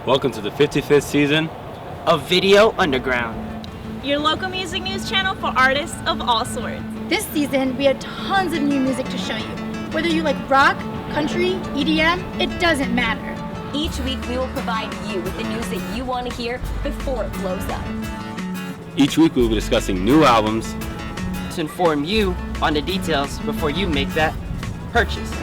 Welcome to the 55th season of Video Underground, your local music news channel for artists of all sorts. This season, we have tons of new music to show you. Whether you like rock, country, EDM, it doesn't matter. Each week, we will provide you with the news that you want to hear before it blows up. Each week we will be discussing new albums to inform you on the details before you make that purchase.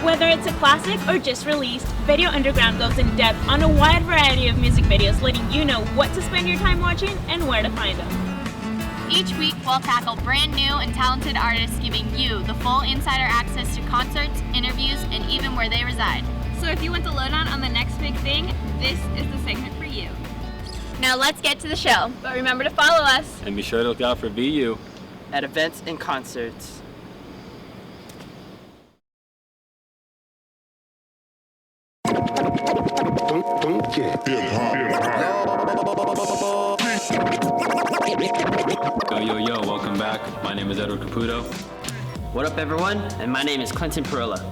Whether it's a classic or just released, Video Underground goes in depth on a wide variety of music videos, letting you know what to spend your time watching and where to find them. Each week, we'll tackle brand new and talented artists, giving you the full insider access to concerts, interviews, and even where they reside. So if you want the lowdown on the next big thing, this is the segment for you. Now let's get to the show, but remember to follow us. and be sure to look out for VU. At events and concerts. Yo, welcome back. My name is Edward Caputo. What up, everyone? And my name is Clinton Perilla.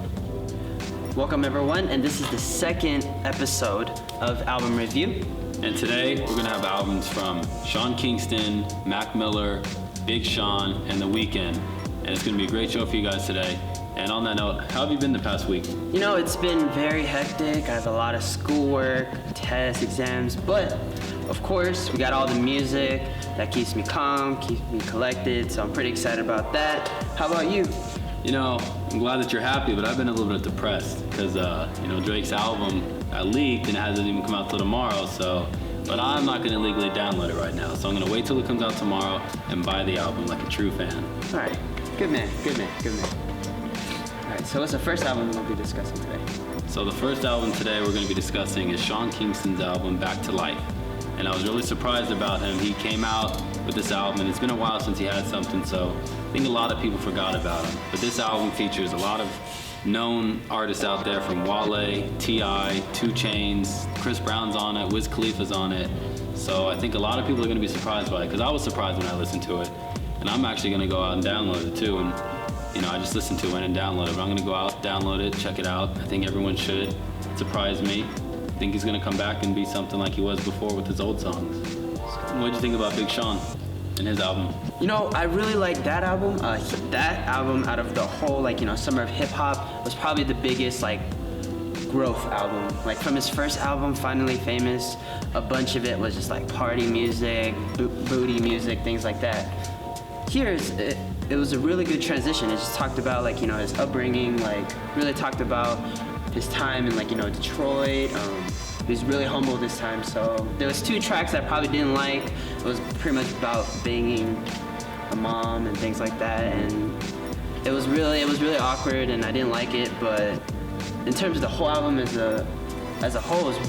Welcome, everyone, and this is the second episode of Album Review. And today we're gonna have albums from Sean Kingston, Mac Miller, Big Sean, and The Weeknd. And it's gonna be a great show for you guys today. And on that note, how have you been the past week? You know, it's been very hectic. I have a lot of schoolwork, tests, exams, but of course, we got all the music that keeps me calm, keeps me collected, so I'm pretty excited about that. How about you? You know, I'm glad that you're happy, but I've been a little bit depressed because, Drake's album got leaked and it hasn't even come out till tomorrow, but I'm not gonna legally download it right now, so I'm gonna wait till it comes out tomorrow and buy the album like a true fan. All right, good man. All right, so what's the first album we'll be discussing today? So the first album today we're gonna be discussing is Sean Kingston's album, Back to Life. And I was really surprised about him. He came out with this album, and it's been a while since he had something, so I think a lot of people forgot about him. But this album features a lot of known artists out there, from Wale, T.I., 2 Chainz, Chris Brown's on it, Wiz Khalifa's on it. So I think a lot of people are gonna be surprised by it, because I was surprised when I listened to it. And I'm actually gonna go out and download it too. And I just listened to it and download it, but I'm gonna go out, download it, check it out. I think everyone should. It surprised me. I think he's gonna come back and be something like he was before with his old songs. What did you think about Big Sean and his album? You know, I really like that album. That album, out of the whole, Summer of Hip Hop, was probably the biggest, growth album. Like, from his first album, Finally Famous, a bunch of it was just party music, booty music, things like that. It was a really good transition. It just talked about his upbringing, really talked about his time in Detroit. He was really humble this time. So there was 2 tracks I probably didn't like. It was pretty much about banging a mom and things like that, and it was really awkward, and I didn't like it. But in terms of the whole album as a whole, it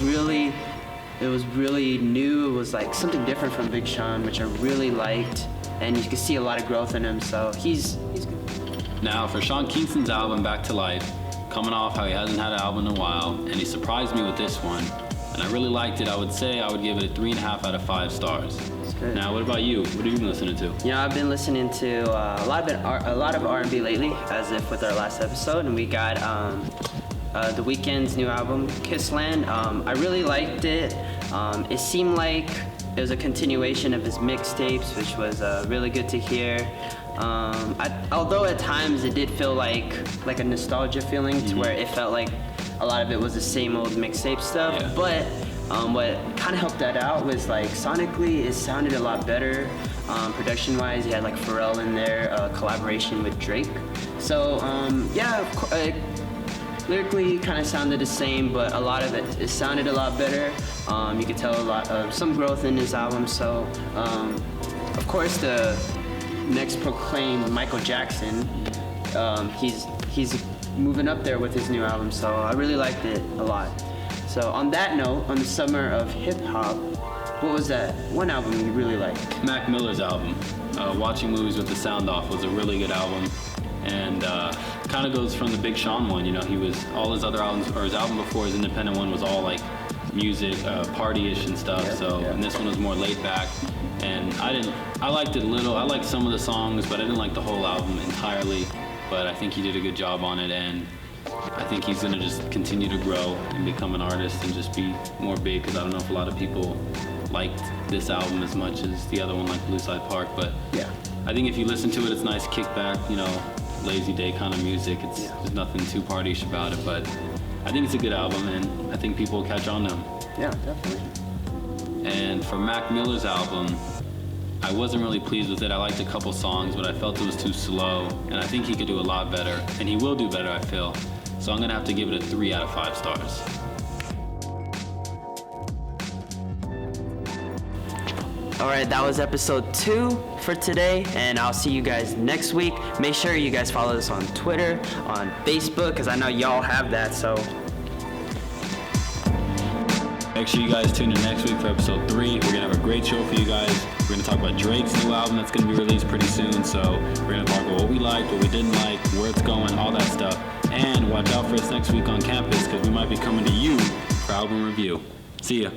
was really new. It was something different from Big Sean, which I really liked. And you can see a lot of growth in him, so he's good. Now, for Sean Kingston's album, Back to Life, coming off how he hasn't had an album in a while, and he surprised me with this one, and I really liked it. I would say I would give it a 3.5 out of 5 stars. That's good. Now, what about you? What have you been listening to? You know, I've been listening to a lot of R&B lately, as if with our last episode, and we got The Weeknd's new album, Kissland. I really liked it. It seemed like it was a continuation of his mixtapes, which was really good to hear. Although at times it did feel like a nostalgia feeling, to where it felt like a lot of it was the same old mixtape stuff. Yeah. But what kind of helped that out was sonically it sounded a lot better. Production-wise, you had Pharrell in there, collaboration with Drake. So lyrically kind of sounded the same, but a lot of it sounded a lot better. You could tell a lot of some growth in his album. So of course the next proclaimed Michael Jackson, he's moving up there with his new album, so I really liked it a lot. So on that note, on the Summer of Hip Hop, what was that one album you really liked? Mac Miller's album, Watching Movies with the Sound Off, was a really good album. And kind of goes from the Big Sean one. He was, all his other albums, or his album before, his independent one, was all music, party-ish and stuff. And this one was more laid back. And I liked it a little. I liked some of the songs, but I didn't like the whole album entirely. But I think he did a good job on it. And I think he's gonna just continue to grow and become an artist and just be more big, because I don't know if a lot of people liked this album as much as the other one, like Blue Side Park, but Yeah. I think if you listen to it, it's nice kickback, you know, lazy day kind of music. There's nothing too partyish about it, but I think it's a good album, and I think people will catch on to him. Yeah, definitely. And for Mac Miller's album, I wasn't really pleased with it. I liked a couple songs, but I felt it was too slow, and I think he could do a lot better, and he will do better, I feel. So I'm gonna have to give it a 3 out of 5 stars. All right, that was episode 2 for today, and I'll see you guys next week. Make sure you guys follow us on Twitter, on Facebook, because I know y'all have that, so. Make sure you guys tune in next week for episode 3. We're gonna have a great show for you guys. We're gonna talk about Drake's new album that's gonna be released pretty soon. So we're gonna talk about what we liked, what we didn't like, where it's going, all that stuff. And watch out for us next week on campus, because we might be coming to you for album review. See ya.